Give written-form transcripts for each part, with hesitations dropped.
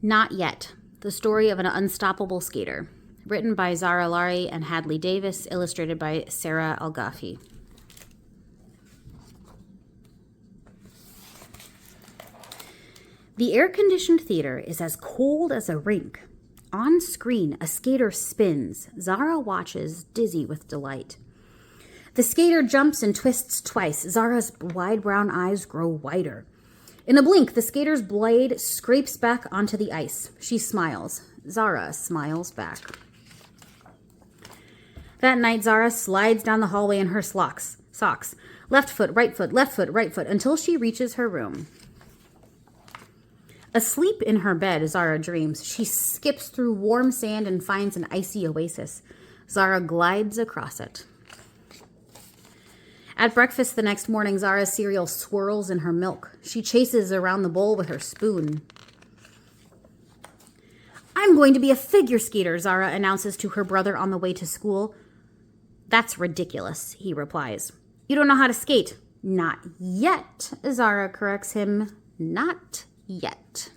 Not Yet, the story of an unstoppable skater. Written by Zahra, Lari, and Hadley Davis, illustrated by Sarah Algafi. The air-conditioned theater is as cold as a rink. On screen, a skater spins. Zahra watches, dizzy with delight. The skater jumps and twists twice. Zahra's wide brown eyes grow wider. In a blink, the skater's blade scrapes back onto the ice. She smiles. Zahra smiles back. That night, Zahra slides down the hallway in her socks. Left foot, right foot, left foot, right foot, until she reaches her room. Asleep in her bed, Zahra dreams. She skips through warm sand and finds an icy oasis. Zahra glides across it. At breakfast the next morning, Zahra's cereal swirls in her milk. She chases around the bowl with her spoon. I'm going to be a figure skater, Zahra announces to her brother on the way to school. That's ridiculous, he replies. You don't know how to skate. Not yet, Zahra corrects him. Not yet.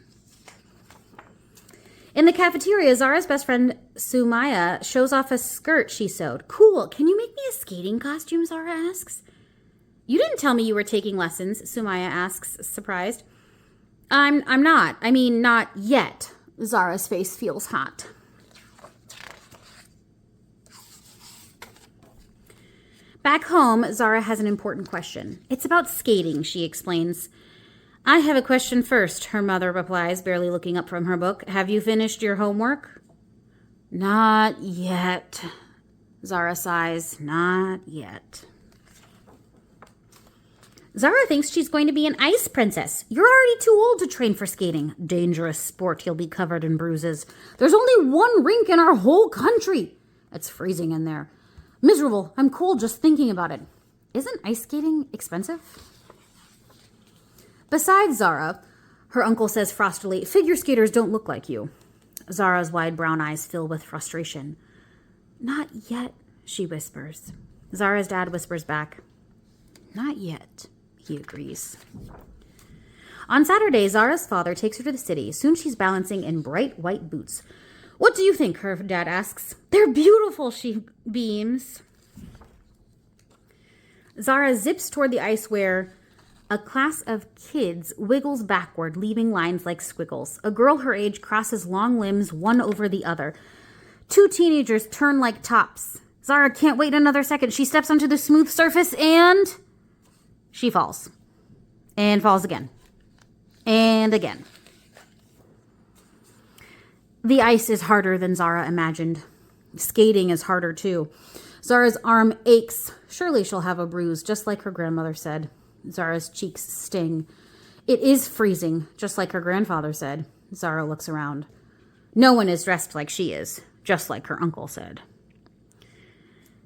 In the cafeteria, Zahra's best friend Sumaya shows off a skirt she sewed. Cool, can you make me a skating costume, Zahra asks. You didn't tell me you were taking lessons, Sumaya asks, surprised. I'm not. I mean, not yet. Zahra's face feels hot. Back home, Zahra has an important question. It's about skating, she explains. I have a question first, her mother replies, barely looking up from her book. Have you finished your homework? Not yet. Zahra sighs. Not yet. Zahra thinks she's going to be an ice princess. You're already too old to train for skating. Dangerous sport, you'll be covered in bruises. There's only one rink in our whole country. It's freezing in there. Miserable. I'm cold just thinking about it. Isn't ice skating expensive? Besides Zahra, her uncle says frostily, figure skaters don't look like you. Zahra's wide brown eyes fill with frustration. Not yet, she whispers. Zahra's dad whispers back. Not yet, he agrees. On Saturday, Zahra's father takes her to the city. Soon she's balancing in bright white boots. What do you think? Her dad asks. They're beautiful, she beams. Zahra zips toward the ice where a class of kids wiggles backward, leaving lines like squiggles. A girl her age crosses long limbs one over the other. Two teenagers turn like tops. Zahra can't wait another second. She steps onto the smooth surface and she falls. And falls again. And again. The ice is harder than Zahra imagined. Skating is harder too. Zahra's arm aches. Surely she'll have a bruise, just like her grandmother said. Zahra's cheeks sting. It is freezing, just like her grandfather said. Zahra looks around. No one is dressed like she is, just like her uncle said.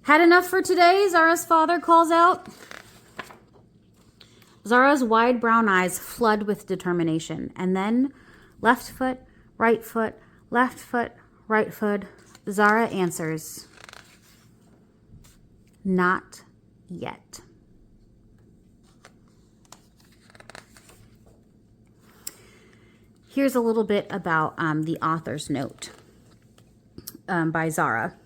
Had enough for today? Zahra's father calls out. Zahra's wide brown eyes flood with determination. And then, left foot, right foot, left foot, right foot. Zahra answers, not yet. Here's a little bit about the author's note by Zahra.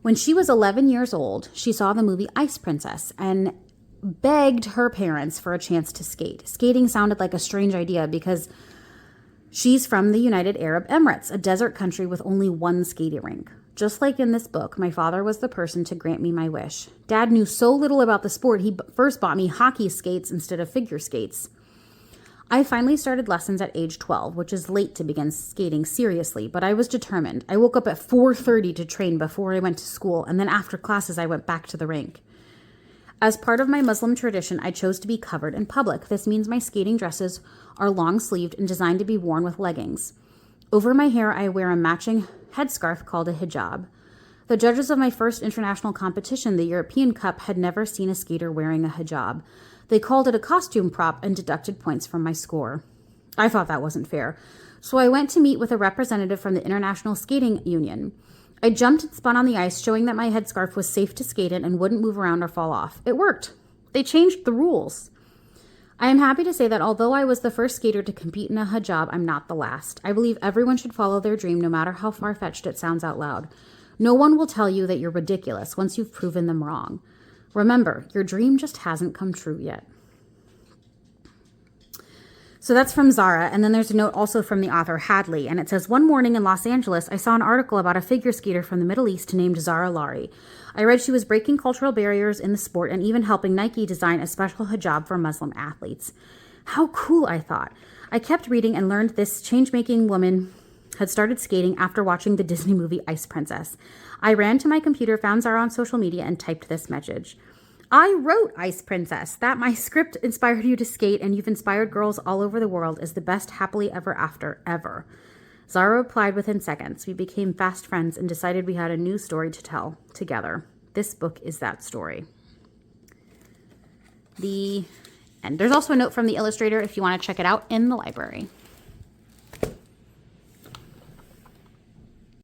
When she was 11 years old, she saw the movie Ice Princess and begged her parents for a chance to skate. Skating sounded like a strange idea because she's from the United Arab Emirates, a desert country with only one skating rink. Just like in this book, my father was the person to grant me my wish. Dad knew so little about the sport, he first bought me hockey skates instead of figure skates. I finally started lessons at age 12, which is late to begin skating seriously, but I was determined. I woke up at 4:30 to train before I went to school, and then after classes I went back to the rink. As part of my Muslim tradition, I chose to be covered in public. This means my skating dresses are long-sleeved and designed to be worn with leggings. Over my hair, I wear a matching headscarf called a hijab. The judges of my first international competition, the European Cup, had never seen a skater wearing a hijab. They called it a costume prop and deducted points from my score. I thought that wasn't fair, so I went to meet with a representative from the International Skating Union. I jumped and spun on the ice, showing that my headscarf was safe to skate in and wouldn't move around or fall off. It worked. They changed the rules. I am happy to say that although I was the first skater to compete in a hijab, I'm not the last. I believe everyone should follow their dream no matter how far-fetched it sounds out loud. No one will tell you that you're ridiculous once you've proven them wrong. Remember, your dream just hasn't come true yet. So that's from Zahra, and then there's a note also from the author Hadley, and it says, one morning in Los Angeles, I saw an article about a figure skater from the Middle East named Zahra Lari. I read she was breaking cultural barriers in the sport and even helping Nike design a special hijab for Muslim athletes. How cool, I thought. I kept reading and learned this change-making woman had started skating after watching the Disney movie Ice Princess. I ran to my computer, found Zahra on social media, and typed this message. I wrote Ice Princess. That my script inspired you to skate and you've inspired girls all over the world is the best happily ever after ever. Zahra replied within seconds. We became fast friends and decided we had a new story to tell together. This book is that story. The end. There's also a note from the illustrator if you want to check it out in the library.